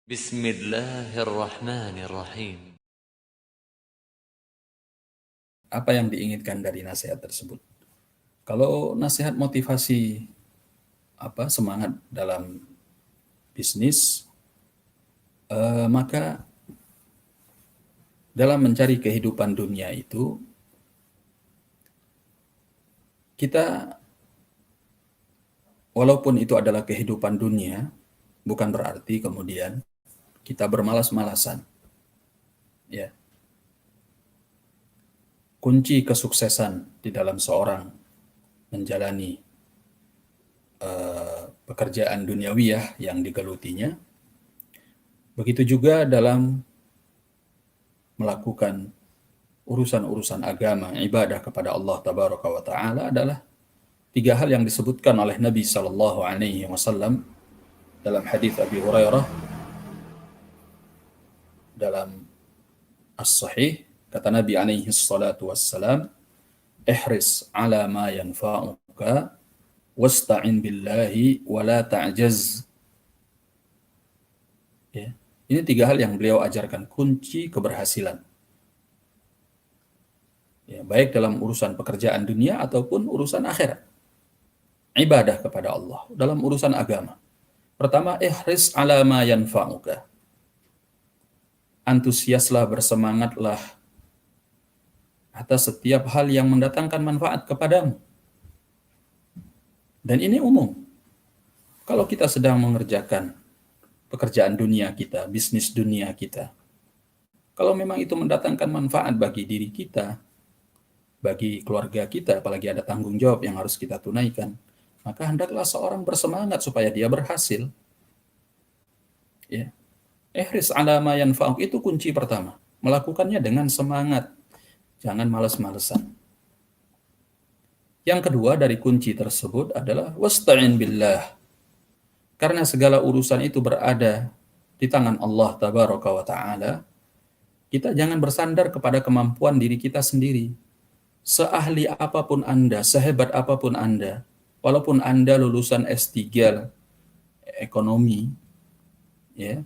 Bismillahirrahmanirrahim. Apa yang diinginkan dari nasihat tersebut? Kalau nasihat motivasi semangat dalam bisnis, maka dalam mencari kehidupan dunia itu kita, walaupun itu adalah kehidupan dunia, bukan berarti kemudian kita bermalas-malasan. Ya, kunci kesuksesan di dalam seorang menjalani pekerjaan duniawiyah yang digelutinya, begitu juga dalam melakukan urusan-urusan agama, ibadah kepada Allah Tabaraka wa Ta'ala adalah tiga hal yang disebutkan oleh Nabi Sallallahu Alaihi Wasallam dalam hadis Abi Hurairah dalam As-Sahih. Kata Nabi alaihi salatu wassalam, ihris ala ma yanfa'uka wasta'in billahi wa la ta'jaz. Ya. Ini tiga hal yang beliau ajarkan, kunci keberhasilan. Ya, baik dalam urusan pekerjaan dunia ataupun urusan akhirat. Ibadah kepada Allah, dalam urusan agama. Pertama, ihris ala ma yanfa'uka. Antusiaslah, bersemangatlah atas setiap hal yang mendatangkan manfaat kepadamu. Dan ini umum. Kalau kita sedang mengerjakan pekerjaan dunia kita, bisnis dunia kita, kalau memang itu mendatangkan manfaat bagi diri kita, bagi keluarga kita, apalagi ada tanggung jawab yang harus kita tunaikan, maka hendaklah seorang bersemangat supaya dia berhasil. Ya. Ihris ala ma yanfa'uk, itu kunci pertama. Melakukannya dengan semangat, jangan malas-malesan. Yang kedua dari kunci tersebut adalah wasta'in billah. Karena segala urusan itu berada di tangan Allah Tabaraka wa Ta'ala, kita jangan bersandar kepada kemampuan diri kita sendiri. Seahli apapun Anda, sehebat apapun Anda, walaupun Anda lulusan S3 ekonomi, ya,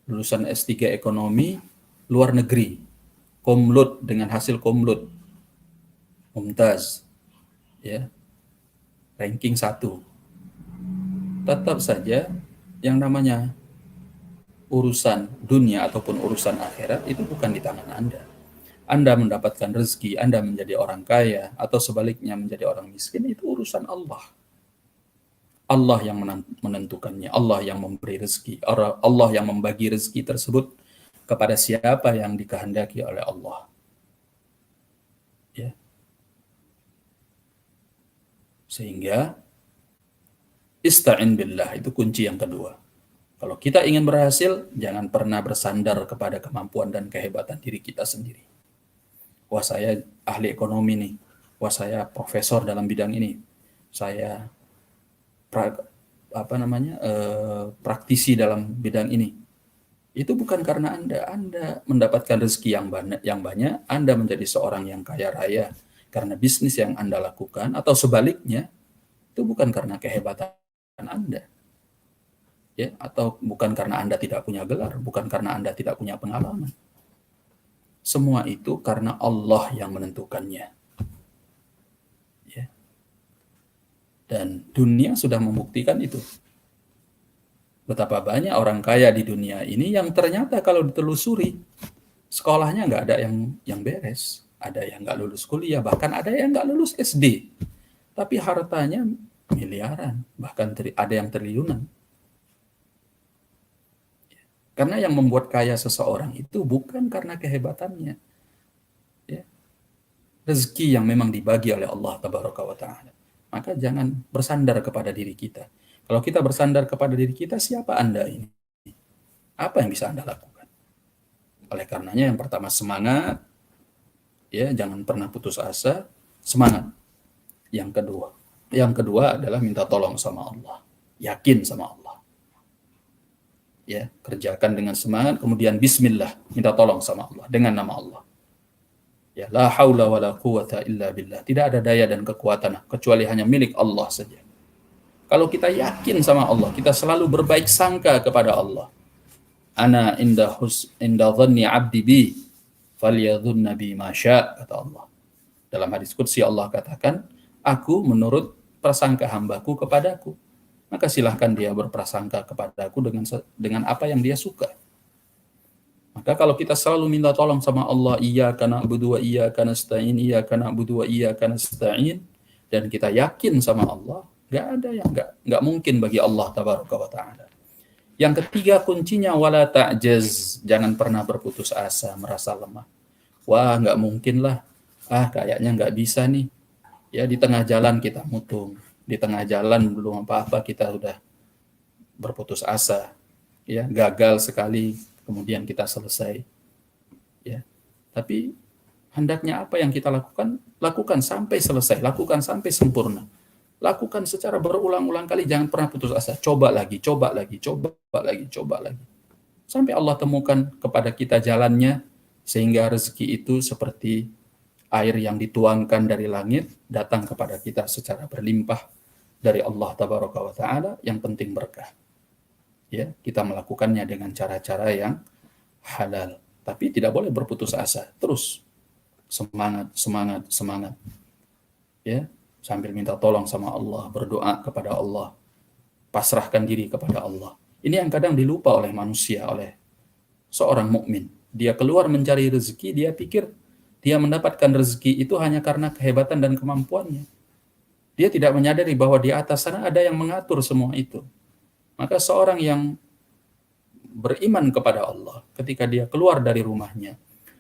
lulusan S3 ekonomi luar negeri, komlut dengan hasil komlut, mumtaz, ya, ranking 1, tetap saja yang namanya urusan dunia ataupun urusan akhirat itu bukan di tangan Anda. Anda mendapatkan rezeki, Anda menjadi orang kaya, atau sebaliknya menjadi orang miskin, itu urusan Allah. Allah yang menentukannya, Allah yang memberi rezeki, Allah yang membagi rezeki tersebut kepada siapa yang dikehendaki oleh Allah. Ya. Sehingga ista'in billah itu kunci yang kedua. Kalau kita ingin berhasil, jangan pernah bersandar kepada kemampuan dan kehebatan diri kita sendiri. Wah, saya ahli ekonomi nih. Wah, saya profesor dalam bidang ini. Saya praktisi dalam bidang ini. Itu bukan karena Anda mendapatkan rezeki yang banyak, Anda menjadi seorang yang kaya raya karena bisnis yang Anda lakukan, atau sebaliknya, itu bukan karena kehebatan Anda. Ya, atau bukan karena Anda tidak punya gelar, bukan karena Anda tidak punya pengalaman. Semua itu karena Allah yang menentukannya. Ya. Dan dunia sudah membuktikan itu. Betapa banyak orang kaya di dunia ini yang ternyata kalau ditelusuri, sekolahnya nggak ada yang beres. Ada yang nggak lulus kuliah, bahkan ada yang nggak lulus SD. Tapi hartanya miliaran, bahkan ada yang triliunan. Karena yang membuat kaya seseorang itu bukan karena kehebatannya. Ya. Rezeki yang memang dibagi oleh Allah Tabaraka wa Ta'ala. Maka jangan bersandar kepada diri kita. Kalau kita bersandar kepada diri kita, siapa Anda ini? Apa yang bisa Anda lakukan? Oleh karenanya yang pertama semangat, ya, jangan pernah putus asa, semangat. Yang kedua adalah minta tolong sama Allah. Yakin sama Allah. Ya, kerjakan dengan semangat, kemudian bismillah, minta tolong sama Allah dengan nama Allah. Ya, la haula wala quwata illa billah. Tidak ada daya dan kekuatan kecuali hanya milik Allah saja. Kalau kita yakin sama Allah, kita selalu berbaik sangka kepada Allah. Ana inda dhanni 'abdi bi falyadhunna bi ma syaa', kata Allah. Dalam hadis qudsi Allah katakan, aku menurut prasangka hambaku kepadaku. Maka silahkan dia berprasangka kepadaku dengan apa yang dia suka. Maka kalau kita selalu minta tolong sama Allah, iyyaka na'budu wa iyyaka nasta'in, iyyaka na'budu wa iyyaka nasta'in, dan kita yakin sama Allah, nggak ada yang nggak mungkin bagi Allah tabaraka wa ta'ala. Yang ketiga kuncinya, wala ta'jaz, jangan pernah berputus asa, merasa lemah. Wah, nggak mungkin lah. Kayaknya nggak bisa nih. Ya, di tengah jalan kita mutung. Di tengah jalan belum apa-apa kita sudah berputus asa. Ya, gagal sekali, kemudian kita selesai. Ya. Tapi hendaknya apa yang kita lakukan, lakukan sampai selesai, lakukan sampai sempurna. Lakukan secara berulang-ulang kali, jangan pernah putus asa. Coba lagi, coba lagi, coba lagi, coba lagi. Sampai Allah temukan kepada kita jalannya, sehingga rezeki itu seperti air yang dituangkan dari langit, datang kepada kita secara berlimpah dari Allah tabaraka wa ta'ala, yang penting berkah. Ya, kita melakukannya dengan cara-cara yang halal. Tapi tidak boleh berputus asa. Terus semangat, semangat, semangat. Ya, sambil minta tolong sama Allah, berdoa kepada Allah, pasrahkan diri kepada Allah. Ini yang kadang dilupa oleh manusia, oleh seorang mukmin. Dia keluar mencari rezeki, dia pikir dia mendapatkan rezeki itu hanya karena kehebatan dan kemampuannya. Dia tidak menyadari bahwa di atas sana ada yang mengatur semua itu. Maka seorang yang beriman kepada Allah, ketika dia keluar dari rumahnya,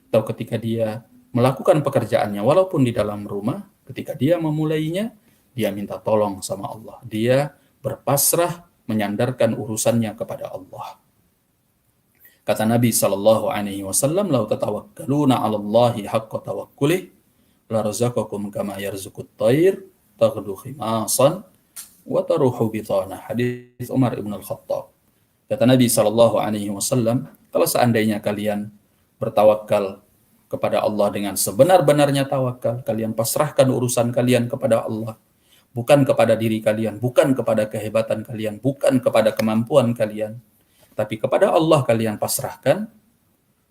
atau ketika dia melakukan pekerjaannya, walaupun di dalam rumah, ketika dia memulainya, dia minta tolong sama Allah. Dia berpasrah, menyandarkan urusannya kepada Allah. Kata Nabi SAW, "Lau tatawakkaluna 'ala Allahi haqqa tawakkulih, la razaqakum kama yarzuqut thair, taghdu khimasan wa taruhu bitana." Hadis Umar ibn al-Khattab. Kata Nabi SAW, kalau seandainya kalian bertawakal kepada Allah dengan sebenar-benarnya tawakal, kalian pasrahkan urusan kalian kepada Allah, bukan kepada diri kalian, bukan kepada kehebatan kalian, bukan kepada kemampuan kalian, tapi kepada Allah kalian pasrahkan,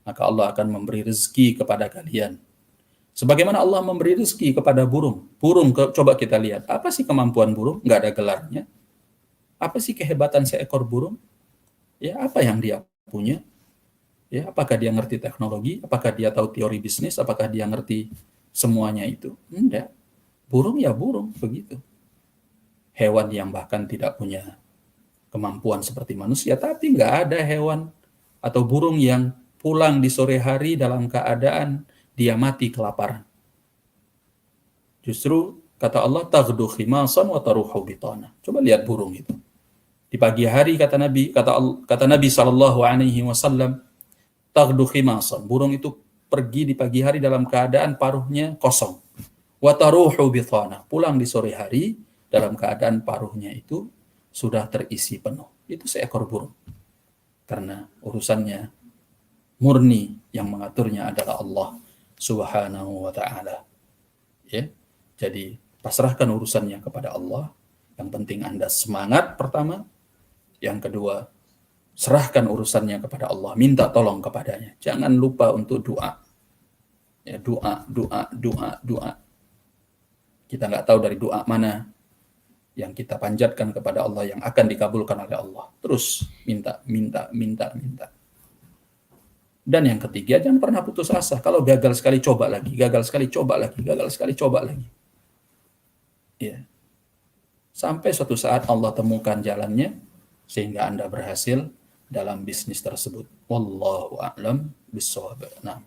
maka Allah akan memberi rezeki kepada kalian. Sebagaimana Allah memberi rezeki kepada burung. Burung, coba kita lihat, apa sih kemampuan burung? Nggak ada gelarnya. Apa sih kehebatan seekor burung? Ya, apa yang dia punya? Ya, apakah dia ngerti teknologi? Apakah dia tahu teori bisnis? Apakah dia ngerti semuanya itu? Enggak. Burung ya burung, begitu. Hewan yang bahkan tidak punya kemampuan seperti manusia, tapi nggak ada hewan atau burung yang pulang di sore hari dalam keadaan dia mati kelaparan. Justru kata Allah, taghdu khimasan wa taruhu bitana. Coba lihat burung itu. Di pagi hari kata Nabi sallallahu alaihi wasallam, taghdu khimasan. Burung itu pergi di pagi hari dalam keadaan paruhnya kosong. Wa taruhu bitana. Pulang di sore hari dalam keadaan paruhnya itu sudah terisi penuh. Itu seekor burung. Karena urusannya murni, yang mengaturnya adalah Allah Subhanahu wa ta'ala. Ya. Jadi pasrahkan urusannya kepada Allah. Yang penting Anda semangat pertama. Yang kedua, serahkan urusannya kepada Allah, minta tolong kepadanya. Jangan lupa untuk doa. Ya, doa. Kita nggak tahu dari doa mana yang kita panjatkan kepada Allah yang akan dikabulkan oleh Allah. Terus minta. Dan yang ketiga, jangan pernah putus asa. Kalau gagal sekali, coba lagi. Gagal sekali, coba lagi. Ya. Sampai suatu saat Allah temukan jalannya, sehingga Anda berhasil dalam bisnis tersebut. Wallahu a'lam bishawab. Nah.